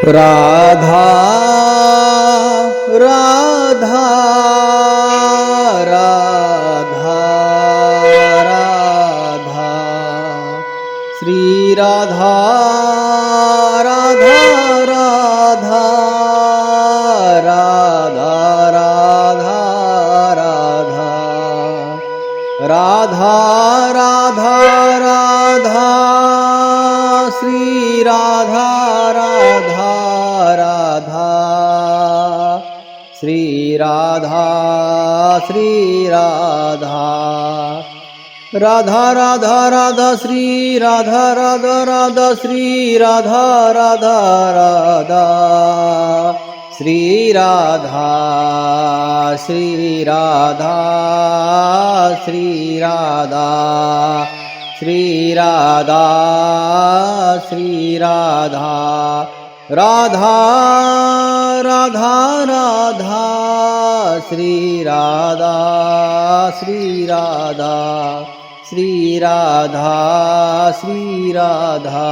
राधा राधा राधा राधा श्री राधा राधा राधा राधा राधा राधा राधा राधा राधा श्री राधा राधा राधा श्री राधा श्री राधा राधा राधा राधा श्री राधा राधा राधा श्री राधा राधा राधा श्री राधा श्री राधा श्री राधा श्री राधा श्री राधा राधा राधा राधा श्री राधा श्री राधा श्री राधा श्री राधा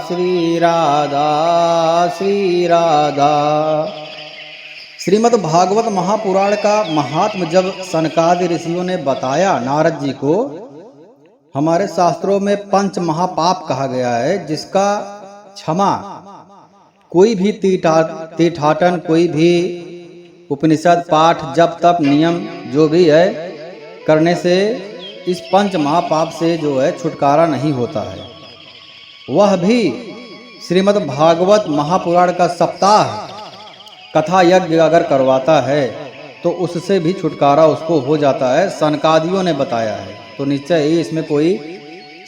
श्री राधा श्री राधा। श्रीमद् भागवत महापुराण का महात्म जब सनकादि ऋषियों ने बताया नारद जी को, हमारे शास्त्रों में पंच महापाप कहा गया है, जिसका क्षमा कोई भी तीर्थाटन, कोई भी उपनिषद पाठ, जप तप नियम जो भी है करने से इस पंच महापाप से जो है छुटकारा नहीं होता है। वह भी श्रीमद् भागवत महापुराण का सप्ताह कथा यज्ञ अगर करवाता है तो उससे भी छुटकारा उसको हो जाता है, सनकादियों ने बताया है। तो निश्चय ही इसमें कोई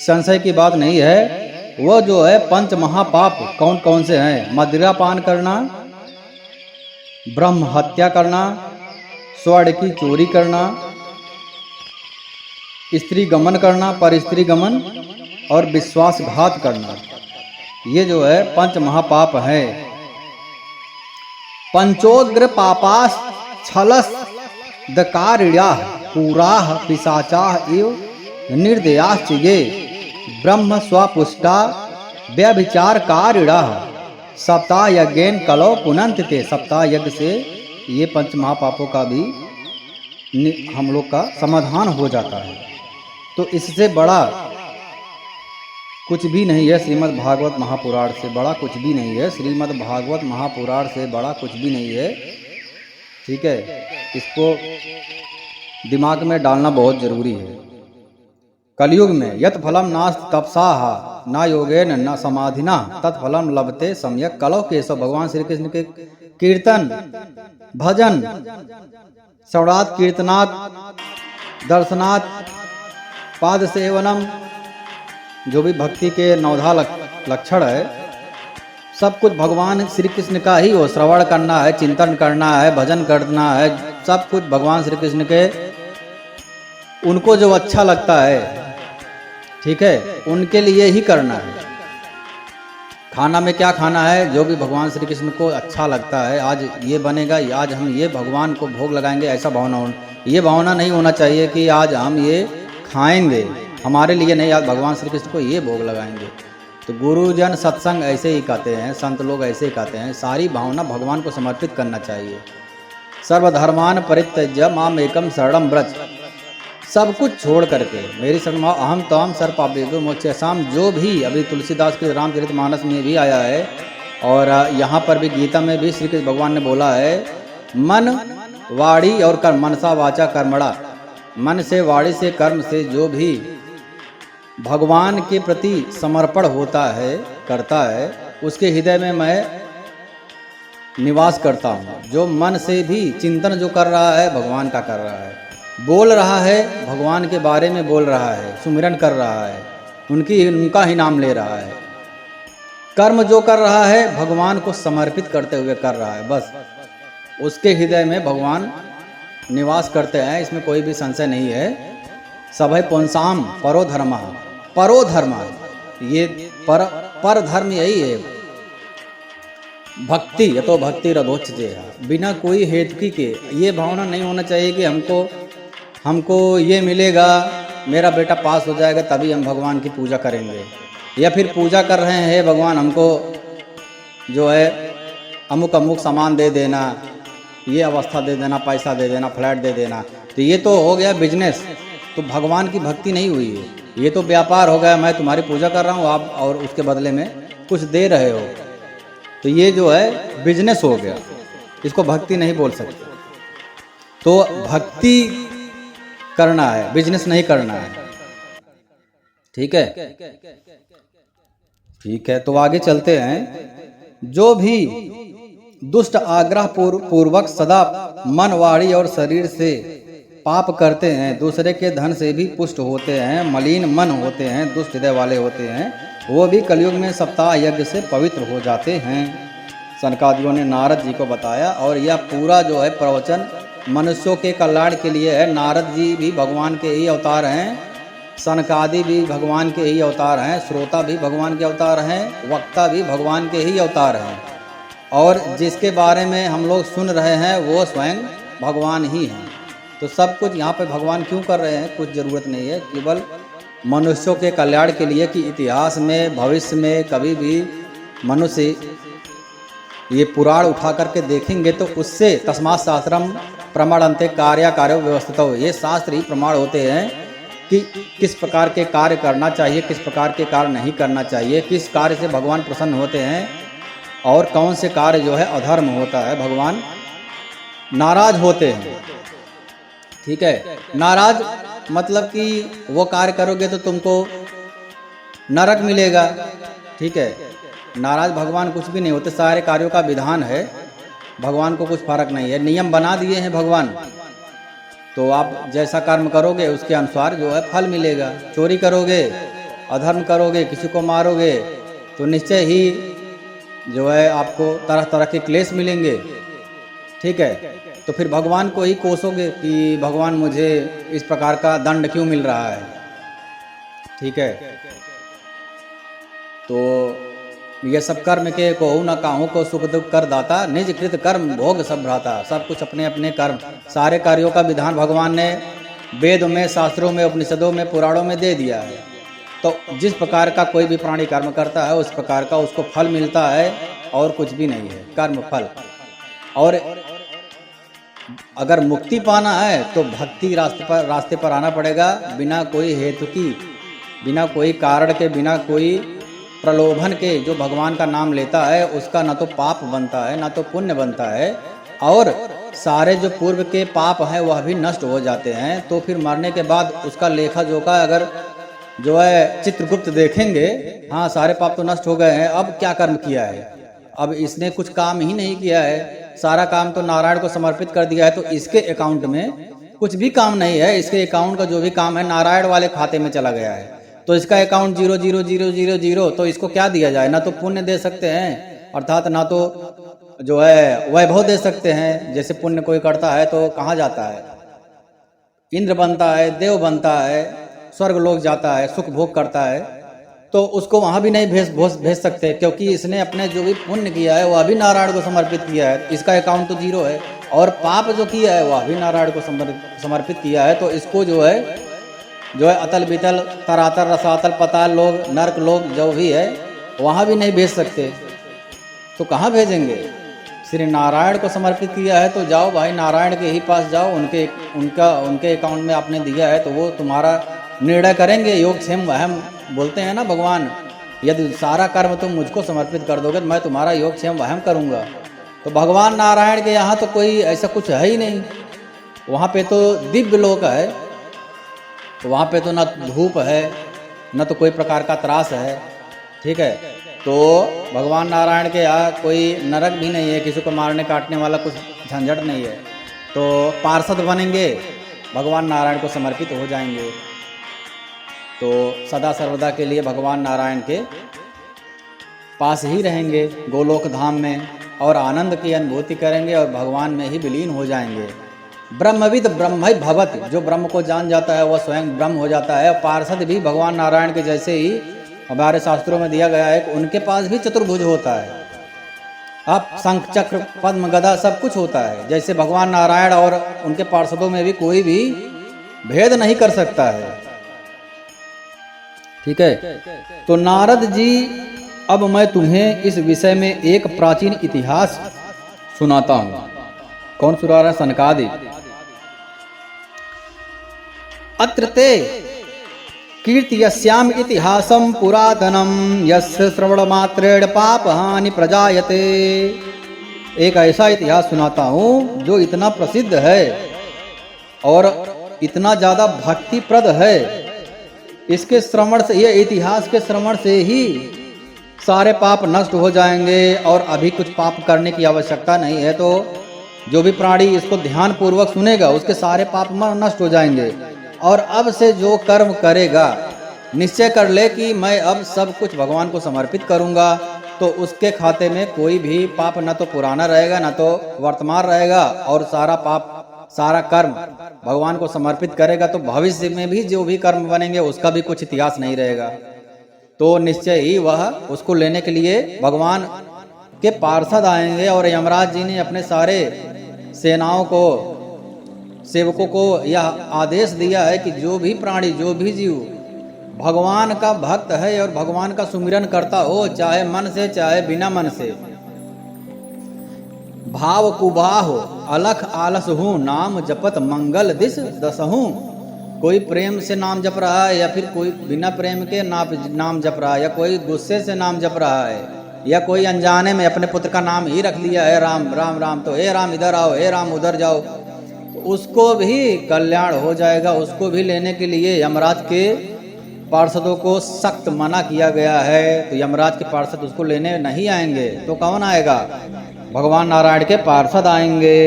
संशय की बात नहीं है। वह जो है पंच महापाप कौन कौन से हैं? मदिरा पान करना, ब्रह्म हत्या करना, स्वर्ण की चोरी करना, स्त्री गमन करना, पर स्त्री गमन और विश्वासघात करना, ये जो है पंच महापाप है। पंचोग्र पापास छलस दकारिण्याः पुराः पिशाचाः एव निर्दयाश्चिगे ब्रह्म स्वपुष्टा व्यभिचारकारिणाः सप्ताह यज्ञेन कलौ पुनन्ति ते। सप्ताह यज्ञ से ये पंच महापापों का भी हम लोग का समाधान हो जाता है। तो इससे बड़ा कुछ भी नहीं है, श्रीमद् भागवत महापुराण से बड़ा कुछ भी नहीं है, श्रीमद् भागवत महापुराण से बड़ा कुछ भी नहीं है। ठीक है, इसको दिमाग में डालना बहुत जरूरी है। कलयुग में यत् फलम नास्ति तपसाह न योगेन न समाधिना तत्फलम लभते सम्यक कलौ केशव। भगवान श्री कृष्ण के कीर्तन, भजन, श्रवणात्, कीर्तनात्, दर्शनात्, पाद सेवनम, जो भी भक्ति के नौधा लक्षण है, सब कुछ भगवान श्री कृष्ण का ही हो। श्रवण करना है, चिंतन करना है, भजन करना है, सब कुछ भगवान श्री कृष्ण के, उनको जो अच्छा लगता है, ठीक है, उनके लिए ही करना है। खाना में क्या खाना है? जो भी भगवान श्री कृष्ण को अच्छा लगता है, आज ये बनेगा, आज हम ये भगवान को भोग लगाएंगे, ऐसा भावना ये भावना नहीं होना चाहिए कि आज हम ये खाएंगे, हमारे लिए नहीं, आज भगवान श्री कृष्ण को ये भोग लगाएंगे। तो गुरुजन सत्संग ऐसे ही कहते हैं, संत लोग ऐसे ही कहते हैं, सारी भावना भगवान को समर्पित करना चाहिए। सर्वधर्मान परित्यज्य माम एकम शरणम व्रज, सब कुछ छोड़ करके मेरी शरण में अहम तम सर्व पापेभ्यो मोक्षयसाम। जो भी अभी तुलसीदास के रामचरितमानस में भी आया है और यहाँ पर भी गीता में भी श्री कृष्ण भगवान ने बोला है, मन वाणी और कर्म, मनसा वाचा कर्मणा, मन से, वाणी से, कर्म से जो भी भगवान के प्रति समर्पण होता है, करता है, उसके हृदय में मैं निवास करता हूँ। जो मन से भी चिंतन जो कर रहा है भगवान का कर रहा है, बोल रहा है भगवान के बारे में बोल रहा है, सुमिरन कर रहा है, उनका ही नाम ले रहा है, कर्म जो कर रहा है भगवान को समर्पित करते हुए कर रहा है, बस उसके हृदय में भगवान निवास करते हैं, इसमें कोई भी संशय नहीं है। सभय पुंसाम परो धर्म, परो धर्म, ये पर धर्म यही है, भक्ति यतो भक्ति रथोच्चते, बिना कोई हेतु के ये भावना नहीं होना चाहिए कि हमको ये मिलेगा, मेरा बेटा पास हो जाएगा तभी हम भगवान की पूजा करेंगे, या फिर पूजा कर रहे हैं भगवान हमको जो है अमुक अमुक सामान दे देना, ये अवस्था दे देना, पैसा दे देना, फ्लैट दे देना, तो ये तो हो गया बिजनेस। तो भगवान की भक्ति नहीं हुई है, ये तो व्यापार हो गया। मैं तुम्हारी पूजा कर रहा हूँ, आप और उसके बदले में कुछ दे रहे हो, तो ये जो है बिजनेस हो गया, इसको भक्ति नहीं बोल सकते। तो भक्ति करना है, बिजनेस नहीं करना है। ठीक है, ठीक है। तो आगे चलते हैं। जो भी दुष्ट आग्रह पूर्वक सदा मन, वाणी और शरीर से पाप करते हैं, दूसरे के धन से भी पुष्ट होते हैं, मलिन मन होते हैं, दुष्ट हृदय वाले होते हैं, वो भी कलयुग में सप्ताह यज्ञ से पवित्र हो जाते हैं। सनकादियों ने नारद जी को बताया, और यह पूरा जो है प्रवचन मनुष्यों के कल्याण के लिए है। नारद जी भी भगवान के ही अवतार हैं, सनकादि भी भगवान के ही अवतार हैं, श्रोता भी भगवान के अवतार हैं, वक्ता भी भगवान के ही अवतार हैं, और जिसके बारे में हम लोग सुन रहे हैं वो स्वयं भगवान ही हैं। तो सब कुछ यहाँ पे भगवान क्यों कर रहे हैं, कुछ ज़रूरत नहीं है, केवल मनुष्यों के कल्याण के लिए, कि इतिहास में भविष्य में कभी भी मनुष्य ये पुराण उठा करके देखेंगे तो उससे तस्मात् शास्त्रम प्रमाणन्ते कार्य कार्यो व्यवस्थितो, ये शास्त्र ही प्रमाण होते हैं कि किस प्रकार के कार्य करना चाहिए, किस प्रकार के कार्य नहीं करना चाहिए, किस कार्य से भगवान प्रसन्न होते हैं और कौन से कार्य जो है अधर्म होता है, भगवान नाराज होते हैं। ठीक है, नाराज मतलब कि वो कार्य करोगे तो तुमको नरक मिलेगा। ठीक है, नाराज भगवान कुछ भी नहीं होते, सारे कार्यों का विधान है, भगवान को कुछ फर्क नहीं है, नियम बना दिए हैं भगवान। तो आप जैसा कर्म करोगे उसके अनुसार जो है फल मिलेगा। चोरी करोगे, अधर्म करोगे, किसी को मारोगे, तो निश्चय ही जो है आपको तरह तरह के क्लेश मिलेंगे। ठीक है, तो फिर भगवान को ही कोसोगे कि भगवान मुझे इस प्रकार का दंड क्यों मिल रहा है। ठीक है, तो ये सब कर्म के कहूँ न काहू को सुख दुख कर दाता, निज कृत कर्म भोग सब भ्राता। सब कुछ अपने अपने कर्म, सारे कार्यों का विधान भगवान ने वेद में, शास्त्रों में, उपनिषदों में, पुराणों में दे दिया है। तो जिस प्रकार का कोई भी प्राणी कर्म करता है उस प्रकार का उसको फल मिलता है, और कुछ भी नहीं है, कर्म फल। और अगर मुक्ति पाना है तो भक्ति रास्ते पर आना पड़ेगा, बिना कोई हेतु की, बिना कोई कारण के, बिना कोई प्रलोभन के। जो भगवान का नाम लेता है उसका ना तो पाप बनता है ना तो पुण्य बनता है, और सारे जो पूर्व के पाप हैं वह भी नष्ट हो जाते हैं। तो फिर मरने के बाद उसका लेखा जोखा अगर जो है चित्रगुप्त देखेंगे, हाँ सारे पाप तो नष्ट हो गए हैं, अब क्या कर्म किया है, अब इसने कुछ काम ही नहीं किया है, सारा काम तो नारायण को समर्पित कर दिया है, तो इसके अकाउंट में कुछ भी काम नहीं है, इसके अकाउंट का जो भी काम है नारायण वाले खाते में चला गया है। तो इसका अकाउंट 00000, तो इसको क्या दिया जाए, ना तो पुण्य दे सकते हैं, अर्थात ना तो जो है वैभव दे सकते हैं। जैसे पुण्य कोई करता है तो कहाँ जाता है, इंद्र बनता है, देव बनता है, स्वर्ग लोक जाता है, सुख भोग करता है, तो उसको वहाँ भी नहीं भेज सकते, क्योंकि इसने अपने जो भी पुण्य किया है वह भी नारायण को समर्पित किया है, इसका अकाउंट तो 0 है। और पाप जो किया है वह भी नारायण को समर्पित किया है, तो इसको जो है अतल बितल तरातल रसातल पताल लोग, नर्क लोग जो भी है वहाँ भी नहीं भेज सकते, तो कहाँ भेजेंगे। श्री नारायण को समर्पित किया है तो जाओ भाई नारायण के ही पास जाओ, उनके अकाउंट में आपने दिया है तो वो तुम्हारा निर्णय करेंगे। योग क्षेम वहम बोलते हैं ना भगवान, यदि सारा कर्म तुम मुझको समर्पित कर दोगे तो मैं तुम्हारा योग क्षेम वहम करूँगा। तो भगवान नारायण के यहाँ तो कोई ऐसा कुछ है ही नहीं, वहाँ पे तो दिव्य लोक है, तो वहाँ पे तो ना धूप है न तो कोई प्रकार का त्रास है। ठीक है, तो भगवान नारायण के यहाँ कोई नरक भी नहीं है, किसी को मारने काटने वाला कुछ झंझट नहीं है। तो पार्षद बनेंगे, भगवान नारायण को समर्पित हो जाएंगे, तो सदा सर्वदा के लिए भगवान नारायण के पास ही रहेंगे गोलोक धाम में, और आनंद की अनुभूति करेंगे और भगवान में ही विलीन हो जाएंगे। ब्रह्मविद ब्रह्म भवति, जो ब्रह्म को जान जाता है वह स्वयं ब्रह्म हो जाता है। पार्षद भी भगवान नारायण के जैसे ही हमारे शास्त्रों में दिया गया है कि उनके पास भी चतुर्भुज होता है, अब शंख चक्र पद्म गदा सब कुछ होता है। जैसे भगवान नारायण और उनके पार्षदों में भी कोई भी भेद नहीं कर सकता है। ठीक है, तो नारद जी अब मैं तुम्हें इस विषय में एक प्राचीन इतिहास सुनाता हूँ। कौन सुना रहा है? सनकादिक। अत्र ते कीर्तयस्याम इतिहासम पुरातनम यस्य श्रवण मात्रेण पाप हानि प्रजायते। एक ऐसा इतिहास सुनाता हूँ जो इतना प्रसिद्ध है और इतना ज़्यादा भक्तिप्रद है। इसके श्रवण से, ये इतिहास के श्रवण से ही सारे पाप नष्ट हो जाएंगे और अभी कुछ पाप करने की आवश्यकता नहीं है। तो जो भी प्राणी इसको ध्यान पूर्वक सुनेगा उसके सारे पाप नष्ट हो जाएंगे। और अब से जो कर्म करेगा निश्चय कर ले कि मैं अब सब कुछ भगवान को समर्पित करूंगा, तो उसके खाते में कोई भी पाप न तो पुराना रहेगा न तो वर्तमान रहेगा, और सारा पाप सारा कर्म भगवान को समर्पित करेगा तो भविष्य में भी जो भी कर्म बनेंगे उसका भी कुछ इतिहास नहीं रहेगा। तो निश्चय ही वह उसको लेने के लिए भगवान के पार्षद आएंगे। और यमराज जी ने अपने सारे सेनाओं को, सेवकों को यह आदेश दिया है कि जो भी प्राणी, जो भी जीव भगवान का भक्त है और भगवान का सुमिरन करता हो, चाहे मन से चाहे बिना मन से, भाव कुबाह अलख आलस हूँ, नाम जपत मंगल दिस दसहूँ। कोई प्रेम से नाम जप रहा है या फिर कोई बिना प्रेम के नाम जप रहा है, या कोई गुस्से से नाम जप रहा है, या कोई अनजाने में अपने पुत्र का नाम ही रख लिया है राम राम राम, तो हे राम इधर आओ, हे राम उधर जाओ, तो उसको भी कल्याण हो जाएगा। उसको भी लेने के लिए यमराज के पार्षदों को सख्त मना किया गया है। तो यमराज के पार्षद उसको लेने नहीं आएंगे, तो कौन आएगा? भगवान नारायण के पार्षद आएंगे।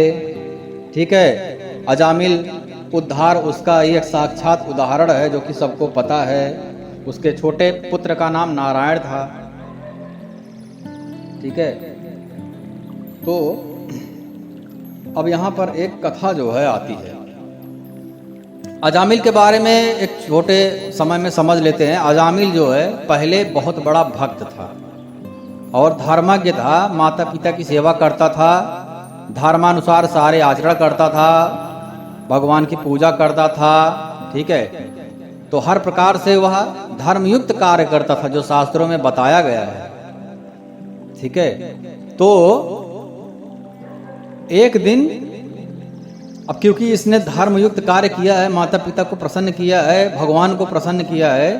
ठीक है। अजामिल उद्धार उसका एक साक्षात उदाहरण है जो कि सबको पता है। उसके छोटे पुत्र का नाम नारायण था। ठीक है। तो अब यहाँ पर एक कथा जो है आती है। अजामिल के बारे में एक छोटे समय में समझ लेते हैं। अजामिल जो है पहले बहुत बड़ा भक्त था और धर्मज्ञ था। माता पिता की सेवा करता था, धर्मानुसार सारे आचरण करता था, भगवान की पूजा करता था। ठीक है। तो हर प्रकार से वह धर्मयुक्त कार्य करता था जो शास्त्रों में बताया गया है। ठीक है। तो एक दिन, अब क्योंकि इसने धर्मयुक्त कार्य किया है, माता पिता को प्रसन्न किया है, भगवान को प्रसन्न किया है,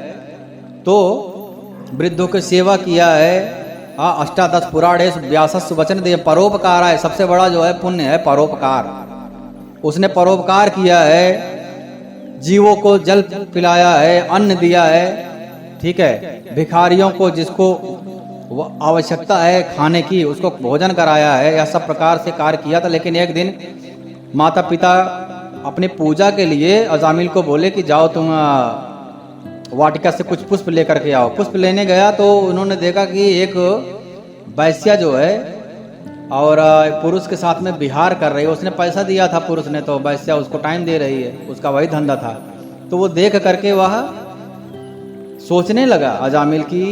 तो वृद्धों की सेवा किया है। अष्टादश पुराणेषु व्यासस्य वचन दे, परोपकार है। सबसे बड़ा जो है पुण्य है परोपकार। उसने परोपकार किया है, जीवों को जल पिलाया है, अन्न दिया है। ठीक है। भिखारियों को जिसको आवश्यकता है खाने की उसको भोजन कराया है। यह सब प्रकार से कार्य किया था। लेकिन एक दिन माता पिता अपने पूजा के लिए अजामिल को बोले कि जाओ तुम वाटिका से कुछ पुष्प लेकर के आओ। पुष्प लेने गया तो उन्होंने देखा कि एक वैश्या जो है और पुरुष के साथ में विहार कर रही है। उसने पैसा दिया था पुरुष ने, तो वैश्या उसको टाइम दे रही है, उसका वही धंधा था। तो वो देख करके वह सोचने लगा अजामिल की,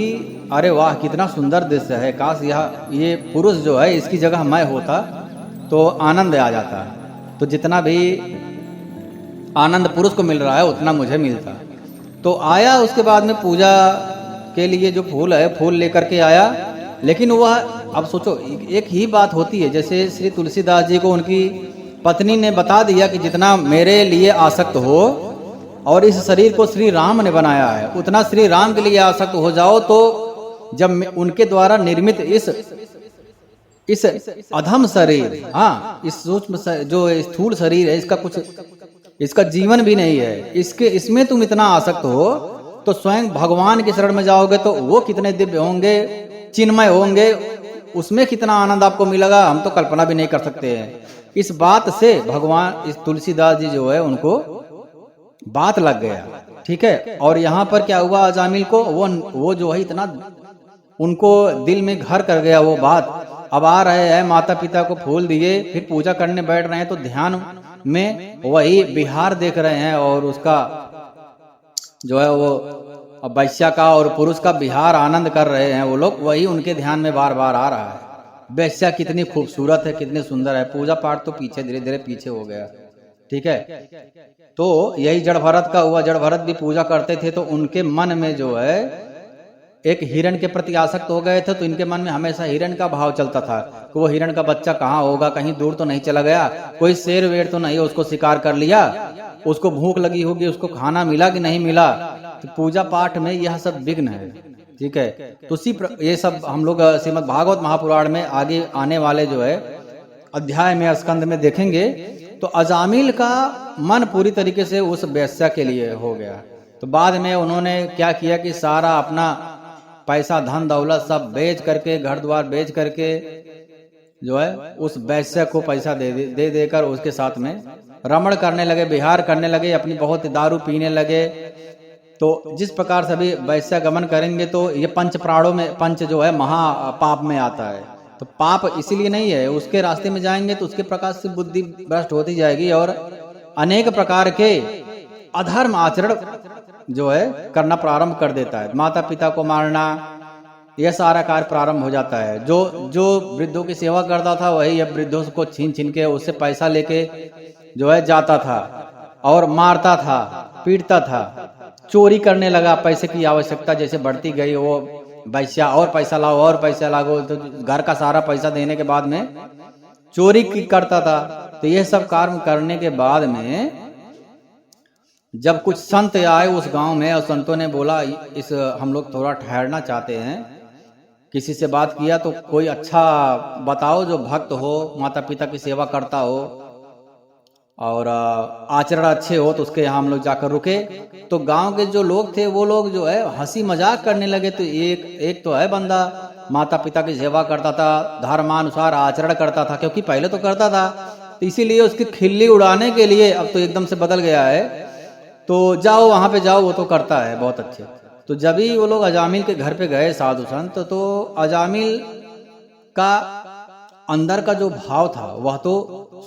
अरे वाह कितना सुंदर दृश्य है, काश ये पुरुष जो है इसकी जगह मैं होता तो आनंद आ जाता। तो जितना भी आनंद पुरुष को मिल रहा है उतना मुझे मिलता। तो आया, उसके बाद में पूजा के लिए जो फूल है फूल लेकर के आया। लेकिन वह, अब सोचो एक ही बात होती है, जैसे श्री तुलसीदास जी को उनकी पत्नी ने बता दिया कि जितना मेरे लिए आसक्त हो और इस शरीर को श्री राम ने बनाया है उतना श्री राम के लिए आसक्त हो जाओ, तो जब उनके द्वारा निर्मित इस अधम शरीर, हाँ इस सूक्ष्म जो स्थूल शरीर है, इसका जीवन भी नहीं है, इसमें तुम इतना आसक्त हो, तो स्वयं भगवान के शरण में जाओगे तो वो कितने दिव्य होंगे, चिन्मय होंगे, उसमें कितना आनंद आपको मिलेगा हम तो कल्पना भी नहीं कर सकते हैं। इस बात से भगवान, इस तुलसीदास जी जो है उनको बात लग गया। ठीक है। और यहाँ पर क्या हुआ, अजामिल को वो जो है इतना उनको दिल में घर कर गया वो बात। अब आ रहे हैं, माता पिता को फूल दिए, फिर पूजा करने बैठ रहे हैं, तो ध्यान में वही विहार देख रहे हैं और उसका जो है वो वैश्या का और पुरुष का विहार आनंद कर रहे हैं वो लोग, वही उनके ध्यान में बार बार आ रहा है। वैश्या कितनी खूबसूरत है, कितनी सुंदर है। पूजा पाठ तो पीछे धीरे धीरे पीछे हो गया। ठीक है। तो यही जड़ भरत का हुआ। जड़ भरत भी पूजा करते थे, तो उनके मन में जो है एक हिरण के प्रति आसक्त हो गए थे, तो इनके मन में हमेशा हिरण का भाव चलता था कि वो हिरण का बच्चा कहाँ होगा, कहीं दूर तो नहीं चला गया, कोई शेर वेर तो नहीं उसको शिकार कर लिया, उसको भूख लगी होगी, उसको खाना मिला कि नहीं मिला। तो पूजा पाठ में यह सब विघ्न है, ठीक है। तो ये सब हम लोग श्रीमद् भागवत महापुराण में आगे आने वाले जो है अध्याय में, स्कंद में देखेंगे। तो अजामिल का मन पूरी तरीके से उस वेश्या के लिए हो गया। तो बाद में उन्होंने क्या किया कि सारा अपना पैसा धन दौलत सब बेच करके, घर द्वार बेच करके जो है उस वैश्य को पैसा दे देकर उसके साथ में रमण करने लगे, विहार करने लगे, अपनी बहुत दारू पीने लगे। तो जिस प्रकार से अभी वैश्य गमन करेंगे तो ये पंच प्राणों में, पंच जो है महा पाप में आता है। तो पाप इसीलिए नहीं है, उसके रास्ते में जाएंगे तो उसके प्रकाश से बुद्धि भ्रष्ट होती जाएगी और अनेक प्रकार के अधर्म आचरण जो है करना प्रारंभ कर देता है। माता पिता को मारना, यह सारा कार्य प्रारंभ हो जाता है। जो वृद्धों की सेवा करता था वही अब वृद्धों को छीन छीन के उससे पैसा लेके जो है जाता था और मारता था, पीटता था, चोरी करने लगा। पैसे की आवश्यकता जैसे बढ़ती गई, वो वैश्या और पैसा लाओ और पैसा लागो, तो घर का सारा पैसा देने के बाद में चोरी करता था। तो यह सब कार्य करने के बाद में जब कुछ संत आए उस गांव में और संतों ने बोला इस हम लोग थोड़ा ठहरना चाहते हैं, किसी से बात किया तो कोई अच्छा बताओ जो भक्त हो, माता पिता की सेवा करता हो और आचरण अच्छे हो, तो उसके यहाँ हम लोग जाकर रुके। तो गांव के जो लोग थे वो लोग जो है हंसी मजाक करने लगे। तो एक तो है बंदा माता पिता की सेवा करता था, धर्मानुसार आचरण करता था, क्योंकि पहले तो करता था, तो इसीलिए उसकी खिल्ली उड़ाने के लिए अब तो एकदम से बदल गया है। तो जाओ वहां पे जाओ, वो तो करता है बहुत अच्छे। तो जब ही वो लोग अजामिल के घर पे गए साधु संत, तो अजामिल का अंदर का जो भाव था वह तो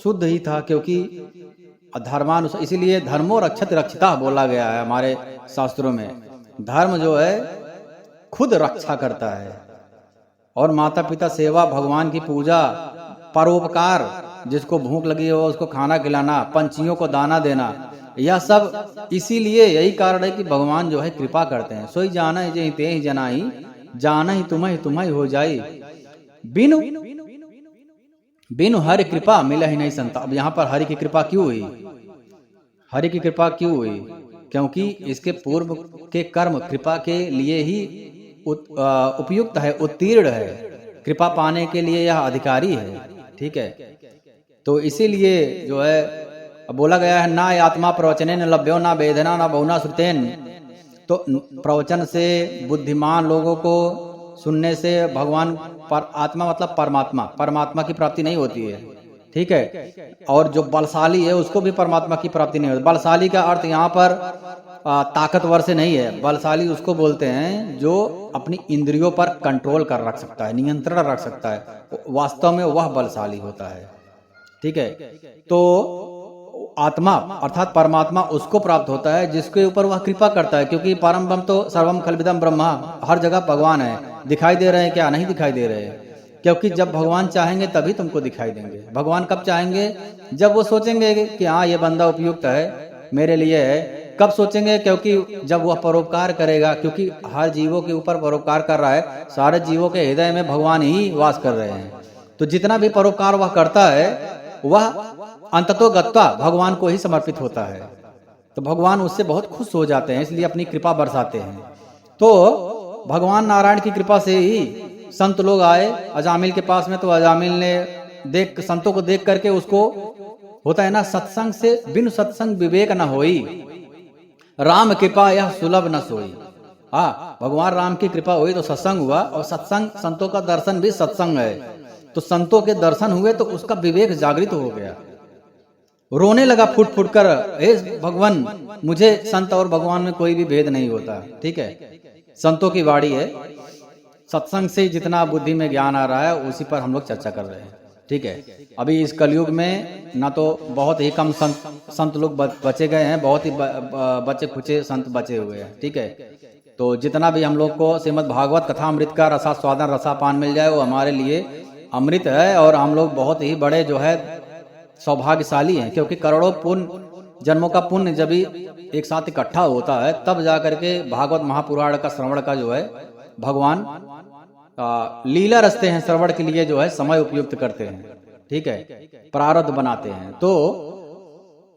शुद्ध ही था, क्योंकि धर्मानुसार, इसीलिए धर्मो रक्षत रक्षिता बोला गया है हमारे शास्त्रों में। धर्म जो है खुद रक्षा करता है। और माता पिता सेवा, भगवान की पूजा, परोपकार, जिसको भूख लगी हो उसको खाना खिलाना, पंछियों को दाना देना, यह सब इसीलिए यही कारण है कि भगवान जो है कृपा करते हैं। सोई जाना ही जे ते ही जनाई, जाना ही तुम्हें हो जाई, बिनु बिनु हरि कृपा मिला ही नहीं संता। अब यहाँ पर हरि की कृपा क्यों हुई? हरि की कृपा क्यों हुई? क्योंकि इसके पूर्व के कर्म कृपा के लिए ही उपयुक्त है, उत्तीर्ण है, कृपा पाने के लिए यह अधिकारी है, ठीक है। तो इसीलिए जो है बोला गया है ना आत्मा प्रवचने न लभ्यो ना वेदना ना बहुना श्रुतेन। तो प्रवचन से, बुद्धिमान लोगों को सुनने से भगवान पर, आत्मा मतलब परमात्मा की प्राप्ति नहीं होती है, ठीक है। और जो बलशाली है उसको भी परमात्मा की प्राप्ति नहीं होती। बलशाली का अर्थ यहाँ पर ताकतवर से नहीं है। बलशाली उसको बोलते हैं जो अपनी इंद्रियों पर कंट्रोल कर रख सकता है, नियंत्रण रख सकता है, वास्तव में वह बलशाली होता है, ठीक है। तो आत्मा अर्थात परमात्मा उसको प्राप्त होता है जिसके ऊपर वह कृपा करता है, क्योंकि परम ब्रह्म तो सर्वम खलविदम ब्रह्मा, हर जगह भगवान है। दिखाई दे रहे हैं क्या? नहीं दिखाई दे रहे हैं, क्योंकि जब भगवान चाहेंगे तभी तुमको दिखाई देंगे। भगवान कब चाहेंगे? जब वो सोचेंगे कि हाँ ये बंदा उपयुक्त है, मेरे लिए है। कब सोचेंगे? क्योंकि जब वह परोपकार करेगा, क्योंकि हर जीवों के ऊपर परोपकार कर रहा है, सारे जीवों के हृदय में भगवान ही वास कर रहे हैं। तो जितना भी परोपकार वह करता है वह अंततो गत्वा भगवान को ही समर्पित होता है। तो भगवान उससे बहुत खुश हो जाते हैं, इसलिए अपनी कृपा बरसाते हैं। तो भगवान नारायण की कृपा से ही संत लोग आए अजामिल के पास में। तो अजामिल ने संतों को देख करके, उसको होता है ना सत्संग से बिन सत्संग विवेक न होई, राम कृपा यह सुलभ न सोई। हाँ, भगवान राम की कृपा हुई तो सत्संग हुआ, और सत्संग, संतों का दर्शन भी सत्संग है। तो संतों के दर्शन हुए तो उसका विवेक जागृत हो गया, रोने लगा फुट फुट कर, हे भगवान, मुझे संत और भगवान में कोई भी भेद नहीं होता, ठीक है। संतों की वाणी है, सत्संग से जितना बुद्धि में ज्ञान आ रहा है उसी पर हम लोग चर्चा कर रहे हैं, ठीक है। अभी इस कलयुग में ना तो बहुत ही कम संत लोग बचे गए हैं, बहुत ही बचे खुचे संत बचे हुए हैं, ठीक है। तो जितना भी हम लोग को श्रीमद् भागवत कथा अमृत का रसास्वादन रसापान मिल जाए वो हमारे लिए अमृत है। और हम लोग बहुत ही बड़े जो है सौभाग्यशाली हैं, क्योंकि करोड़ों पुण्य जन्मों का पुण्य जब भी एक साथ इकट्ठा होता है तब जा करके भागवत महापुराण का श्रवण का जो है भगवान लीला रचते हैं, श्रवण के लिए जो है समय उपयुक्त करते हैं, ठीक है, प्रारब्ध बनाते हैं। तो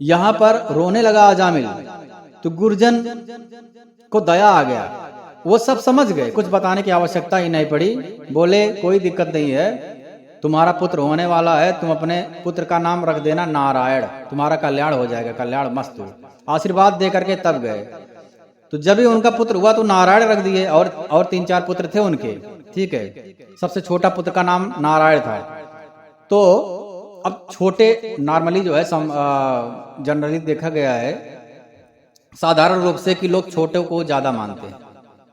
यहां पर रोने लगा अजामिल, तो गुरजन को दया आ गया, वो सब समझ गए, कुछ बताने की आवश्यकता ही नहीं पड़ी। बोले कोई दिक्कत नहीं है, तुम्हारा पुत्र होने वाला है, तुम अपने पुत्र का नाम रख देना नारायण, तुम्हारा कल्याण हो जाएगा, कल्याण मस्त हो। आशीर्वाद दे करके तब गए। तो जब ही उनका पुत्र हुआ तो नारायण रख दिए, और 3-4 पुत्र थे उनके, ठीक है। सबसे छोटा पुत्र का नाम नारायण था। तो अब छोटे नॉर्मली जो है जनरली देखा गया है साधारण रूप से कि लोग छोटे को ज्यादा मानते हैं,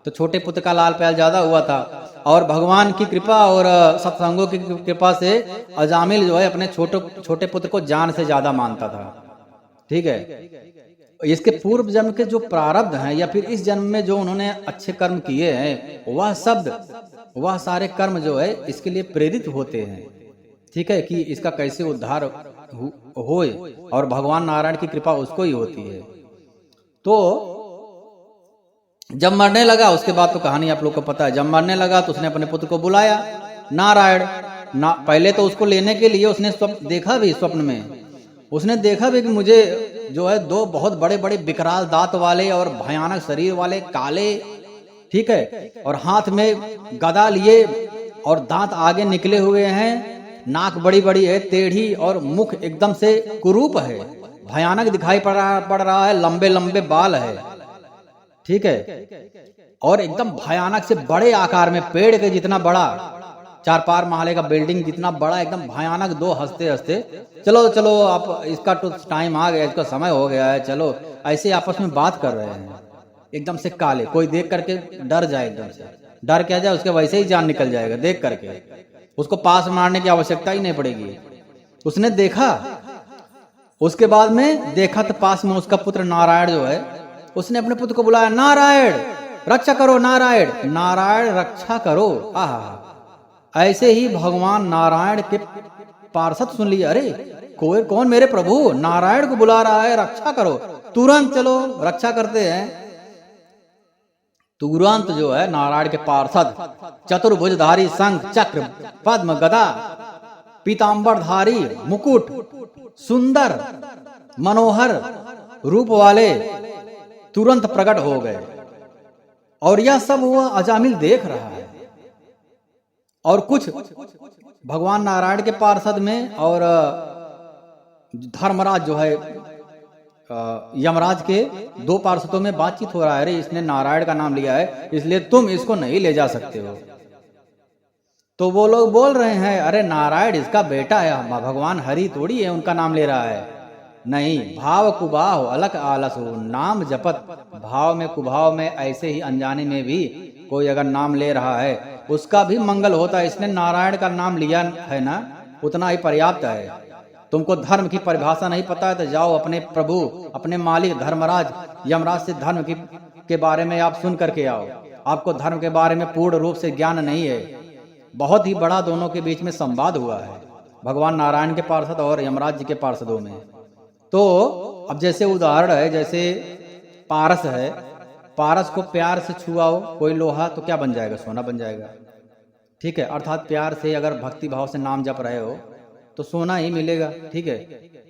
तो छोटे पुत्र का लाल प्याल ज्यादा हुआ था, और भगवान की कृपा और सत्संगों की कृपा से अजामिल जो है अपने छोटे पुत्र को जान से ज्यादा मानता था, ठीक है। इसके पूर्व जन्म के जो प्रारब्ध हैं या फिर इस जन्म में जो उन्होंने अच्छे कर्म किए हैं, वह सारे कर्म जो है इसके लिए प्रेरित होते हैं, ठीक है, कि इसका कैसे उद्धार होए, और भगवान नारायण की कृपा उसको ही होती है। तो जब मरने लगा, उसके बाद तो कहानी आप लोग को पता है, जब मरने लगा तो उसने अपने पुत्र को बुलाया नारायण पहले तो उसको लेने के लिए उसने देखा भी, स्वप्न में उसने देखा भी कि मुझे जो है 2 बहुत बड़े बड़े विकराल दांत वाले और भयानक शरीर वाले काले, ठीक है, और हाथ में गदा लिए और दांत आगे निकले हुए हैं, नाक बड़ी बड़ी है, टेढ़ी, और मुख एकदम से कुरूप है, भयानक दिखाई पड़ रहा है, लंबे लंबे बाल है, ठीक है, और एकदम भयानक से बड़े आकार में, पेड़ के जितना बड़ा, 4-5 महले का बिल्डिंग जितना बड़ा, एकदम भयानक। 2 हंसते हंसते चलो आप, इसका तो टाइम आ गया, इसका समय हो गया है, चलो, ऐसे आपस में बात कर रहे हैं, एकदम से काले, कोई देख करके डर जाए, एकदम से डर क्या जाए, उसके वैसे ही जान निकल जाएगा देख करके, उसको पास मारने की आवश्यकता ही नहीं पड़ेगी। उसने देखा, उसके बाद में देखा तो पास में उसका पुत्र नारायण जो है, उसने अपने पुत्र को बुलाया, नारायण रक्षा करो, नारायण रक्षा करो। आहा, ऐसे ही भगवान नारायण के पार्षद सुन लिया, अरे कौन मेरे प्रभु नारायण को बुला रहा है, रक्षा करो, तुरंत चलो रक्षा करते हैं। तुरंत जो है नारायण के पार्षद चतुर्भुजधारी शंख चक्र पद्म गदा पीतांबरधारी मुकुट सुंदर मनोहर रूप वाले तुरंत प्रकट हो गए, और यह सब वो अजामिल देख रहा है। और कुछ भगवान नारायण के पार्षद में और धर्मराज जो है यमराज के 2 पार्षदों में बातचीत हो रहा है, अरे इसने नारायण का नाम लिया है, इसलिए तुम इसको नहीं ले जा सकते हो। तो वो लोग बोल रहे हैं, अरे नारायण इसका बेटा है, भगवान हरि थोड़ी है, उनका नाम ले रहा है। नहीं, भाव कुभाव अलग आलस हो, नाम जपत भाव में कुभाव में, ऐसे ही अनजाने में भी कोई अगर नाम ले रहा है उसका भी मंगल होता है। इसने नारायण का नाम लिया है ना, उतना ही पर्याप्त है। तुमको धर्म की परिभाषा नहीं पता है तो जाओ अपने प्रभु, अपने मालिक धर्मराज यमराज से धर्म के बारे में आप सुन करके आओ। आपको धर्म के बारे में पूर्ण रूप से ज्ञान नहीं है। बहुत ही बड़ा दोनों के बीच में संवाद हुआ है, भगवान नारायण के पार्षद और यमराज जी के पार्षदों में। तो अब जैसे उदाहरण है, जैसे पारस है, पारस को प्यार से छुआओ कोई लोहा तो क्या बन जाएगा, सोना बन जाएगा, ठीक है। अर्थात प्यार से अगर भक्ति भाव से नाम जप रहे हो तो सोना ही मिलेगा, ठीक है।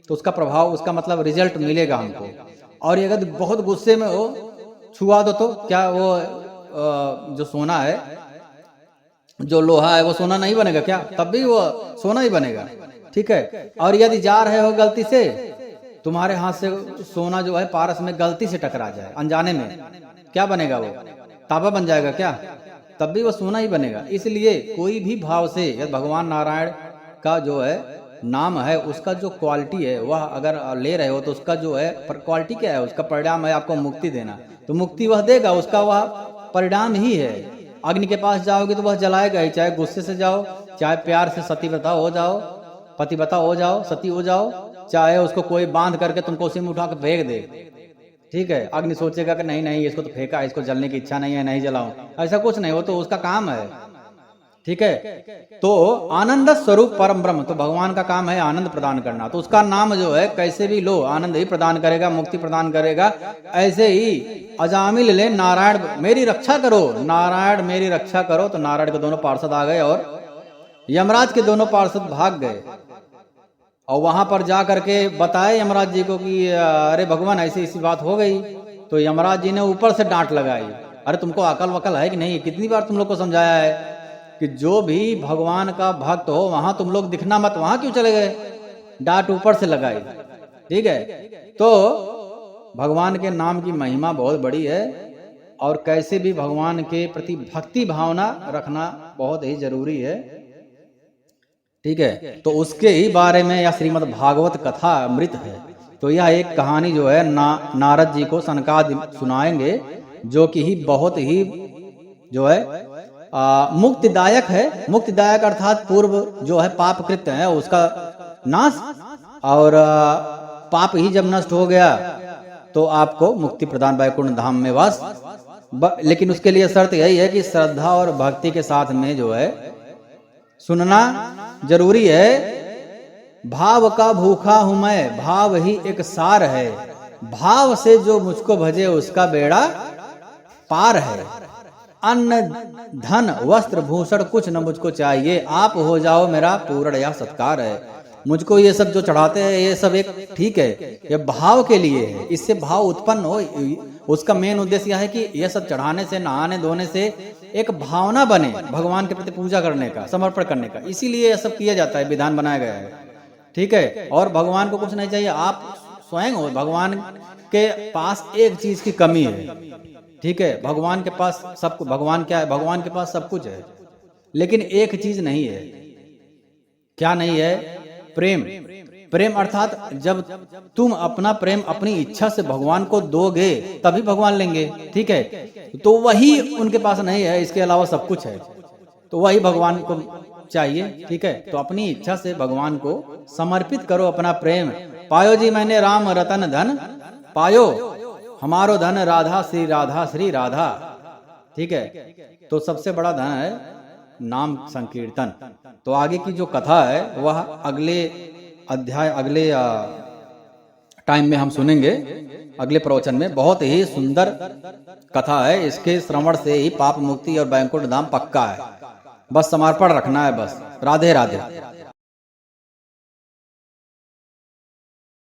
तो उसका प्रभाव, उसका मतलब रिजल्ट मिलेगा हमको। और अगर बहुत गुस्से में हो, छुआ दो तो क्या वो जो सोना है, जो लोहा है वो सोना नहीं बनेगा क्या? तब भी वो सोना ही बनेगा, ठीक है। और यदि जा रहे हो गलती से, तुम्हारे हाथ से सोना जो है पारस में गलती से टकरा जाए अनजाने में, क्या बनेगा? वो तांबा बन जाएगा क्या? तब भी वो सोना ही बनेगा। इसलिए कोई भी भाव से यदि भगवान नारायण का जो है नाम है, उसका जो क्वालिटी है वह अगर ले रहे हो तो उसका जो है क्वालिटी क्या है, उसका परिणाम है आपको मुक्ति देना। तो मुक्ति वह देगा, उसका वह परिणाम ही है। अग्नि के पास जाओगे तो वह जलाएगा ही, चाहे गुस्से से जाओ, चाहे प्यार से सतीव्रता हो जाओ, पतिव्रता हो जाओ, सती हो जाओ, चाहे उसको कोई बांध करके तुमको उसी में उठा के फेंक दे, ठीक है। अग्नि सोचेगा कि नहीं नहीं इसको तो फेंका, इसको जलने की इच्छा नहीं है, नहीं जलाऊं, ऐसा कुछ नहीं, वो तो उसका काम है। ठीक है। तो आनंद स्वरूप परम ब्रह्म, तो भगवान का काम है आनंद प्रदान करना, तो उसका नाम जो है कैसे भी लो आनंद ही प्रदान करेगा, मुक्ति प्रदान करेगा। ऐसे ही अजामिल ले नारायण मेरी रक्षा करो, नारायण मेरी रक्षा करो, तो नारायण के दोनों पार्षद आ गए और यमराज के दोनों पार्षद भाग गए और वहां पर जा करके बताए यमराज जी को कि अरे भगवान ऐसी ऐसी बात हो गई। तो यमराज जी ने ऊपर से डांट लगाई, अरे तुमको अकल वकल है कि नहीं, कितनी बार तुम लोग को समझाया है कि जो भी भगवान का भक्त हो वहां तुम लोग दिखना मत, वहां क्यों चले गए। डांट ऊपर से लगाई, ठीक है। तो भगवान के नाम की महिमा बहुत बड़ी है और कैसे भी भगवान के प्रति भक्ति भावना रखना बहुत ही जरूरी है, ठीक है। तो उसके ही बारे में यह श्रीमद् भागवत कथा अमृत है। तो यह एक कहानी जो है नारद जी को सनकादि सुनाएंगे, जो कि ही बहुत ही जो है मुक्तिदायक है। मुक्तिदायक अर्थात पूर्व जो है पाप कृत्य है उसका नाश, और पाप ही जब नष्ट हो गया तो आपको मुक्ति प्रदान वैकुंठ धाम में वास। लेकिन उसके लिए शर्त यही है कि श्रद्धा और भक्ति के साथ में जो है सुनना जरूरी है। भाव का भूखा हूं मैं, भाव ही एक सार है, भाव से जो मुझको भजे उसका बेड़ा पार है। अन्न धन वस्त्र भूषण कुछ न मुझको चाहिए, आप हो जाओ मेरा पूर्ण या सत्कार है। मुझको ये सब जो चढ़ाते हैं ये सब एक ठीक है, ये भाव के लिए है, इससे भाव उत्पन्न हो। उसका मेन उद्देश्य यह है कि यह सब चढ़ाने से, नहाने धोने से एक भावना बने भगवान के प्रति पूजा करने का, समर्पण करने का, इसीलिए यह सब किया जाता है, विधान बनाया गया है, ठीक है। और भगवान को कुछ नहीं चाहिए, आप स्वयं हो। भगवान के पास एक चीज की कमी है, ठीक है। भगवान के पास सब कुछ, भगवान क्या है, भगवान के पास सब कुछ है, लेकिन एक चीज नहीं है। क्या नहीं है? प्रेम। प्रेम अर्थात जब तुम अपना प्रेम अपनी इच्छा से भगवान को दोगे तभी भगवान लेंगे, ठीक है। तो वही उनके पास नहीं है, इसके अलावा सब कुछ है, तो वही भगवान को चाहिए, ठीक है। तो अपनी इच्छा से भगवान को समर्पित करो अपना प्रेम। पायो जी मैंने राम रतन धन पायो, हमारो धन राधा श्री राधा, ठीक है। तो सबसे बड़ा धन है नाम संकीर्तन। तो आगे की जो कथा है वह अगले अध्याय, अगले टाइम में हम सुनेंगे, अगले प्रवचन में। बहुत ही सुंदर कथा है, इसके श्रवण से ही पाप मुक्ति और वैकुंठ धाम पक्का है। बस समर्पण रखना है बस। राधे राधे।